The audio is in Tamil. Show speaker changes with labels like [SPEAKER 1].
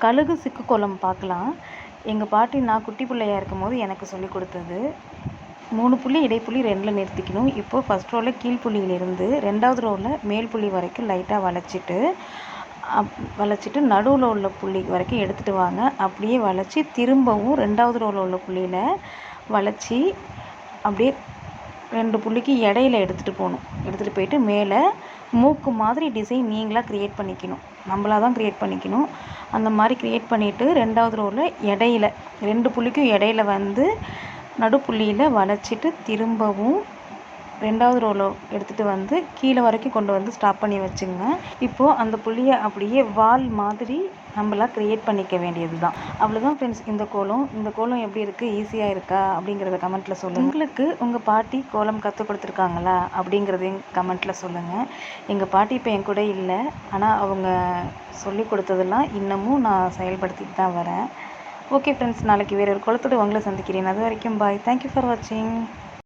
[SPEAKER 1] கழுகு சிக்கு கோலம் பார்க்கலாம். எங்கள் பாட்டி நான் குட்டி பிள்ளையா இருக்கும்போது எனக்கு சொல்லிக் கொடுத்தது. 3 புள்ளி இடைப்புள்ளி 2ல் நிறுத்திக்கணும். இப்போது ஃபஸ்ட் ரோவில் கீழ்ப்புள்ளியிலிருந்து 2வது ரோவில் மேல் புள்ளி வரைக்கும் லைட்டாக வளைச்சிட்டு நடுவில் உள்ள புள்ளி வரைக்கும் எடுத்துகிட்டு வாங்க. அப்படியே வளைச்சி திரும்பவும் 2வது ரோவில் உள்ள புள்ளியில் வளைச்சி அப்படியே 2 புள்ளிக்கு இடையில எடுத்துகிட்டு போயிட்டு மேலே மூக்கு மாதிரி டிசைன் நீங்களாக க்ரியேட் பண்ணிக்கணும். நம்மளாக தான் க்ரியேட் பண்ணிக்கணும். அந்த மாதிரி க்ரியேட் பண்ணிவிட்டு 2வது ரோவில் இடையில 2 புள்ளிக்கும் இடையில நடுப்புள்ளியில் வளைச்சிட்டு திரும்பவும் 2வது ரோவில் எடுத்துகிட்டு வந்து கீழே வரைக்கும் கொண்டு வந்து ஸ்டாப் பண்ணி வச்சுங்க. இப்போது அந்த புள்ளியை அப்படியே வால் மாதிரி நம்மளாக க்ரியேட் பண்ணிக்க வேண்டியது தான். அவ்வளோதான் ஃப்ரெண்ட்ஸ். இந்த கோலம் எப்படி இருக்குது, ஈஸியாக இருக்கா அப்படிங்கிறத கமெண்ட்டில் சொல்லுங்கள். உங்களுக்கு உங்கள் பாட்டி கோலம் கற்றுக் கொடுத்துருக்காங்களா அப்படிங்கிறதையும் கமெண்ட்டில் சொல்லுங்கள். எங்கள் பாட்டி இப்போ என் கூட இல்லை, ஆனால் அவங்க சொல்லி கொடுத்ததெல்லாம் இன்னமும் நான் செயல்படுத்திட்டு தான் வரேன். ஓகே ஃப்ரெண்ட்ஸ், நாளைக்கு வேறு ஒரு கோலத்தோடு உங்களை சந்திக்கிறேன். அது வரைக்கும் பாய். தேங்க்யூ ஃபார் வாட்சிங்.